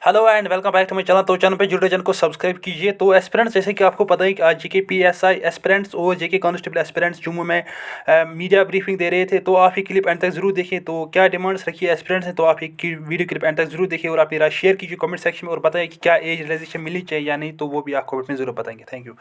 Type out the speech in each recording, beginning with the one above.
Hello and welcome back to my channel. तो channel पे जुड़े चैनल को सब्सक्राइब कीजिए। तो एस्पिरेंट्स, जैसे कि आपको पता है कि आज जेके पीएसआई एस्पिरेंट्स और जेके कांस्टेबल एस्पिरेंट्स जम्मू में मीडिया ब्रीफिंग दे रहे थे। तो आप ये क्लिप एंड तक जरूर देखिए। तो क्या डिमांड्स रखी है एस्पिरेंट्स ने, तो आप ये वीडियो क्लिप एंड तक जरूर देखिए और अपनी राय शेयर कीजिए कमेंट सेक्शन में और बताइए कि क्या एज रिलैक्सेशन मिलनी चाहिए या नहीं, तो वो भी आपको कमेंट में जरूर बताएंगे। Thank you.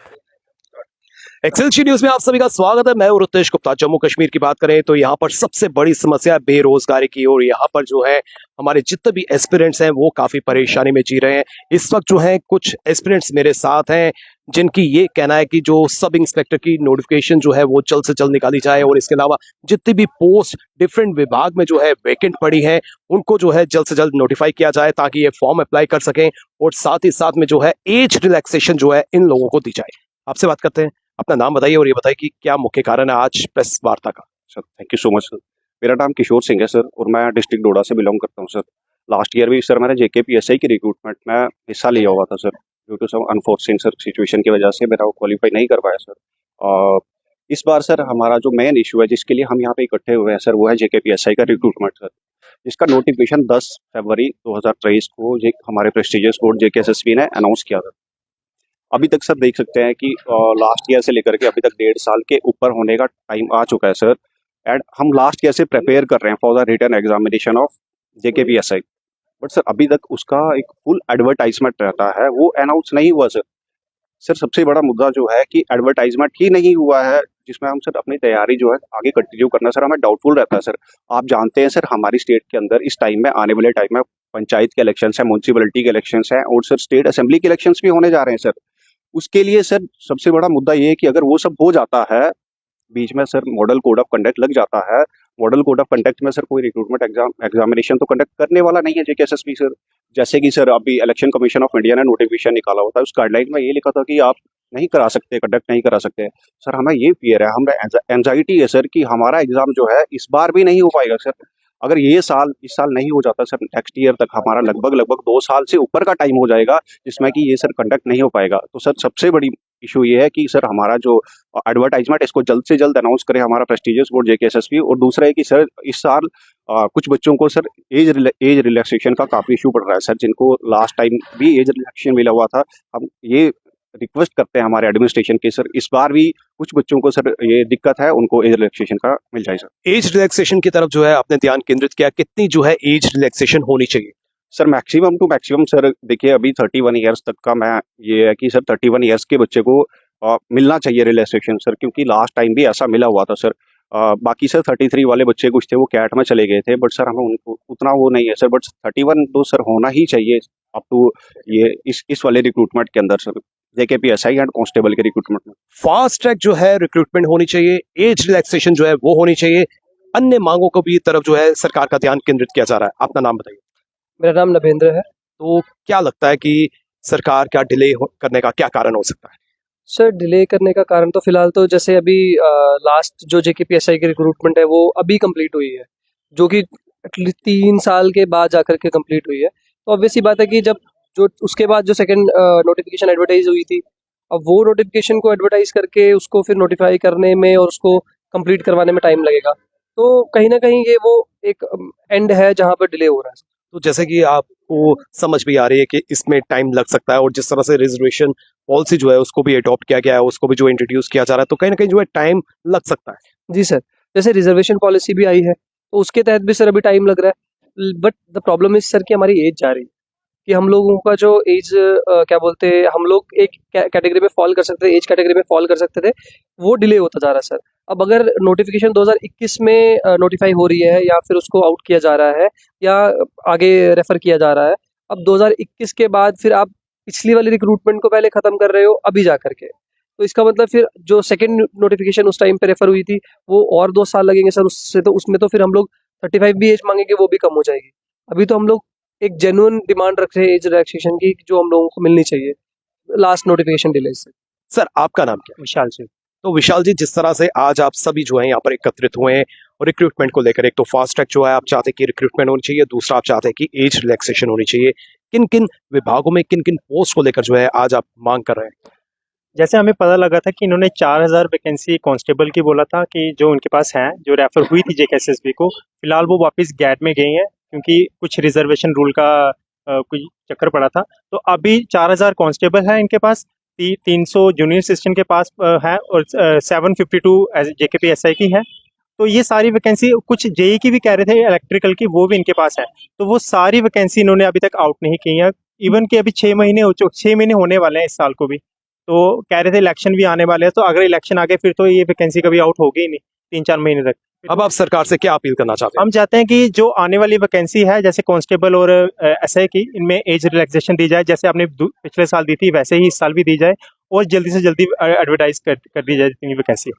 एक्सेलशी न्यूज में आप सभी का स्वागत है। मैं हूं रुतेश गुप्ता। जम्मू कश्मीर की बात करें तो यहाँ पर सबसे बड़ी समस्या है बेरोजगारी की, और यहाँ पर जो है हमारे जितने भी एस्पिरेंट्स हैं वो काफी परेशानी में जी रहे हैं। इस वक्त जो है कुछ एस्पिरेंट्स मेरे साथ हैं जिनकी ये कहना है कि जो सब इंस्पेक्टर की नोटिफिकेशन जो है वो जल्द से जल्द निकाली जाए, और इसके अलावा जितनी भी पोस्ट डिफरेंट विभाग में जो है वैकेंट पड़ी है उनको जो है जल्द से जल्द नोटिफाई किया जाए ताकि ये फॉर्म अप्लाई कर सकें, और साथ ही साथ में जो है एज रिलैक्सेशन जो है इन लोगों को दी जाए। आपसे बात करते हैं, अपना नाम बताइए और ये बताइए कि क्या मुख्य कारण है आज प्रेस वार्ता का। Sir thank you so much sir. मेरा नाम किशोर सिंह है सर और मैं डिस्ट्रिक्ट डोडा से बिलोंग करता हूँ सर। लास्ट ईयर भी सर मैंने जेके पीएसआई की रिक्रूटमेंट में हिस्सा लिया हुआ था sir. Due to some unfortunate sir situation की वजह से मेरा वो क्वालिफाई नहीं कर पाया सर। इस बार सर हमारा जो मेन इशू है जिसके लिए हम यहाँ पे इकट्ठे हुए हैं सर वो है जेके पीएसआई का रिक्रूटमेंट सर, जिसका नोटिफिकेशन 10 फरवरी 2023 को हमारे प्रेस्टिजियस बोर्ड जेकेएसएसबी ने अनाउंस किया था। अभी तक सर देख सकते हैं कि लास्ट ईयर से लेकर के अभी तक 1.5 साल के ऊपर होने का टाइम आ चुका है सर। एंड हम लास्ट ईयर से प्रिपेयर कर रहे हैं for the written examination of JKPSI, but sir अभी तक उसका एक फुल एडवर्टाइजमेंट रहता है वो अनाउंस नहीं हुआ सर। सर सबसे बड़ा मुद्दा जो है कि एडवर्टाइजमेंट ही नहीं हुआ है जिसमें हम सर अपनी तैयारी जो है आगे कंटिन्यू करना सर हमें डाउटफुल रहता है सर। आप जानते हैं सर हमारी स्टेट के अंदर इस टाइम में आने वाले टाइम में पंचायत के इलेक्शन है, म्यूनसिपलिटी के इलेक्शन है और सर स्टेट असेंबली के इलेक्शन भी होने जा रहे हैं सर। उसके लिए सर सबसे बड़ा मुद्दा ये है कि अगर वो सब हो जाता है बीच में sir model code of conduct लग जाता है। मॉडल कोड ऑफ कंडक्ट में सर कोई रिक्रूटमेंट एग्जामिनेशन तो कंडक्ट करने वाला नहीं है जेकेएसएसबी सर। जैसे कि सर अभी इलेक्शन कमीशन ऑफ इंडिया ने नोटिफिकेशन निकाला होता है, उस गाइडलाइन में ये लिखा था कि आप नहीं करा सकते, कंडक्ट नहीं करा सकते। सर हमें ये फियर है, हमें एंजाइटी है सर कि हमारा एग्जाम जो है इस बार भी नहीं हो पाएगा सर। अगर ये साल इस साल नहीं हो जाता सर नेक्स्ट ईयर तक हमारा लगभग लगभग 2 साल से ऊपर का टाइम हो जाएगा जिसमें कि ये सर कंडक्ट नहीं हो पाएगा। तो सर सबसे बड़ी इशू ये है कि सर हमारा जो एडवर्टाइजमेंट इसको जल्द से जल्द अनाउंस करे हमारा प्रेस्टिजियस बोर्ड जेकेएसएसबी। और दूसरा है कि सर इस साल कुछ बच्चों को सर एज रिलैक्सेशन का काफी इशू पड़ रहा है सर, जिनको लास्ट टाइम भी एज रिलैक्सेशन मिला हुआ था। हम ये रिक्वेस्ट करते हैं हमारे एडमिनिस्ट्रेशन के सर इस बार भी कुछ बच्चों को सर ये दिक्कत है उनको एज रिलैक्सेशन का मिल जाए सर। एज रिलैक्सेशन की तरफ जो है आपने ध्यान केंद्रित किया, कितनी जो है एज रिलैक्सेशन होनी चाहिए? Sir maximum to maximum sir देखिए अभी 31 ईयर्स तक का मैं ये है कि सर 31 ईयर्स के बच्चे को मिलना चाहिए रिलैक्सेशन सर, क्योंकि लास्ट टाइम भी ऐसा मिला हुआ था सर। बाकी सर 33 वाले बच्चे कुछ थे वो कैट में चले गए थे, बट सर हमें उनको उतना वो नहीं है सर, बट 31 तो सर होना ही चाहिए अप टू ये इस वाले रिक्रूटमेंट के अंदर सर, जेकेपीएसआई एंड कांस्टेबल के रिक्रूटमेंट में। फास्ट ट्रैक जो है रिक्रूटमेंट होनी चाहिए, एज रिलैक्सेशन जो है वो होनी चाहिए, अन्य मांगों को भी तरफ जो है सरकार का ध्यान केंद्रित किया जा रहा है। अपना नाम बताइए। मेरा नाम नभेंद्र है। तो क्या लगता है कि सरकार क्या डिले करने का क्या कारण हो सकता है? सर डिले करने का कारण तो फिलहाल तो जैसे अभी लास्ट जो जेकेपीएसआई की रिक्रूटमेंट है वो अभी कंप्लीट हुई है, जो कि एटलीस्ट 3 साल के बाद जाकर के कंप्लीट हुई है। तो ऑब्वियस सी बात है कि जब जो उसके बाद जो सेकंड नोटिफिकेशन एडवर्टाइज हुई थी, अब वो नोटिफिकेशन को एडवर्टाइज करके उसको फिर नोटिफाई करने में और उसको कंप्लीट करवाने में टाइम लगेगा। तो कहीं ना कहीं ये वो एक एंड है जहाँ पर डिले हो रहा है। तो जैसे कि आपको समझ भी आ रही है कि इसमें टाइम लग सकता है, और जिस तरह से रिजर्वेशन पॉलिसी जो है उसको भी अडॉप्ट किया गया है, उसको भी जो इंट्रोड्यूस किया जा रहा है, तो कहीं ना कहीं जो है टाइम लग सकता है। जी सर, जैसे रिजर्वेशन पॉलिसी भी आई है तो उसके तहत भी सर अभी टाइम लग रहा है। But the problem is sir कि हमारी एज जा रही है, कि हम लोगों का जो एज क्या बोलते हैं, हम लोग एक कैटेगरी में फॉल कर सकते थे, एज कैटेगरी में फॉल कर सकते थे, वो डिले होता जा रहा है सर। अब अगर नोटिफिकेशन 2021 में नोटिफाई हो रही है या फिर उसको आउट किया जा रहा है या आगे रेफर किया जा रहा है, अब 2021 के बाद फिर आप पिछली वाली रिक्रूटमेंट को पहले खत्म कर रहे हो अभी जा करके, तो इसका मतलब फिर जो सेकंड नोटिफिकेशन उस टाइम पे रेफर हुई थी वो और 2 साल लगेंगे सर उससे। तो उसमें तो फिर हम लोग 35 भी एज मांगेंगे वो भी कम हो जाएगी। अभी तो हम लोग एक जेन्युइन डिमांड रख रहे हैं एज रिलैक्सेशन की जो हम लोगों को मिलनी चाहिए लास्ट नोटिफिकेशन डिले से। सर आपका नाम क्या है? विशाल सिंह। तो विशाल जी, जिस तरह से आज आप सभी जो है यहाँ पर एकत्रित हुए हैं और रिक्रूटमेंट को लेकर, एक तो फास्ट ट्रैक जो है आप चाहते हैं कि रिक्रूटमेंट होनी चाहिए, दूसरा आप चाहते हैं कि एज रिलैक्सेशन होनी चाहिए, किन किन विभागों में किन किन पोस्ट को लेकर जो है आज आप मांग कर रहे हैं? जैसे हमें पता लगा था कि इन्होंने 4000 वैकेंसी कांस्टेबल की बोला था कि जो उनके पास हैं, जो रेफर हुई थी जेकेएसएसबी को, फिलहाल वो वापस गैट में गई हैं क्योंकि कुछ रिजर्वेशन रूल का कोई चक्कर पड़ा था। तो अभी 4000 कांस्टेबल है इनके पास, 300 जूनियर असिस्टेंट के पास है, और 752 JKPSI की है। तो ये सारी वैकेंसी, कुछ जेई की भी कह रहे थे इलेक्ट्रिकल की, वो भी इनके पास है। तो वो सारी वैकेंसी इन्होंने अभी तक आउट नहीं की है। इवन कि अभी 6 महीने 6 महीने होने वाले हैं इस साल को भी। तो कह रहे थे इलेक्शन भी आने वाले हैं, तो अगर इलेक्शन आ गए फिर तो ये वैकेंसी कभी आउट होगी ही नहीं 3-4 महीने तक। अब आप सरकार से क्या अपील करना चाहते हैं? हम चाहते हैं कि जो आने वाली वैकेंसी है, जैसे कांस्टेबल और एसआई की, इनमें एज रिलैक्सेशन दी जाए, जैसे आपने पिछले साल दी थी वैसे ही इस साल भी दी जाए, और जल्दी से जल्दी एडवर्टाइज कर दी जाए जितनी वैकेंसी।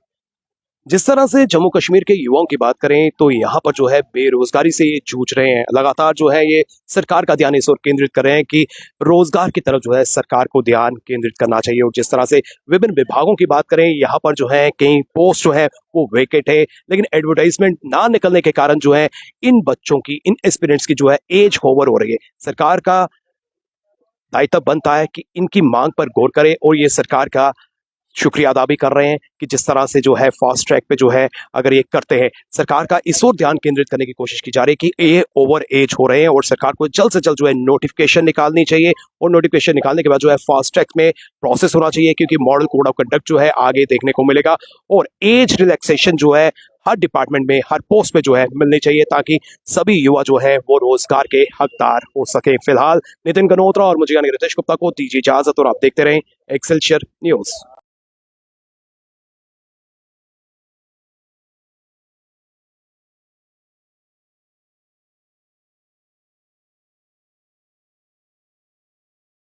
जिस तरह से जम्मू कश्मीर के युवाओं की बात करें तो यहाँ पर जो है बेरोजगारी से ये जूझ रहे हैं। लगातार जो है ये सरकार का ध्यान इस ओर केंद्रित कर रहे हैं कि रोजगार की तरफ जो है सरकार को ध्यान केंद्रित करना चाहिए। और जिस तरह से विभिन्न विभागों की बात करें, यहाँ पर जो है कई पोस्ट जो है वो वेकेट है, लेकिन एडवर्टाइजमेंट ना निकलने के कारण जो है इन बच्चों की, इन एस्पिरेंट्स की जो है एज ओवर हो रही है। सरकार का दायित्व बनता है कि इनकी मांग पर गौर करे, और ये सरकार का शुक्रिया अदा भी कर रहे हैं कि जिस तरह से जो है फास्ट ट्रैक पे जो है अगर ये करते हैं, सरकार का इस ओर ध्यान केंद्रित करने की कोशिश की जा रही है कि ये ओवर एज हो रहे हैं, और सरकार को जल्द से जल्द जो है नोटिफिकेशन निकालनी चाहिए, और नोटिफिकेशन निकालने के बाद जो है फास्ट ट्रैक में प्रोसेस होना चाहिए, क्योंकि मॉडल कोड ऑफ कंडक्ट जो है आगे देखने को मिलेगा, और एज रिलैक्सेशन जो है हर डिपार्टमेंट में, हर पोस्ट पे जो है मिलनी चाहिए, ताकि सभी युवा जो है वो रोजगार के हकदार हो सके। फिलहाल नितिन गनोत्रा और मुझे यानी रितेश गुप्ता को दीजिए इजाजत, और आप देखते रहें एक्सेलशियर न्यूज।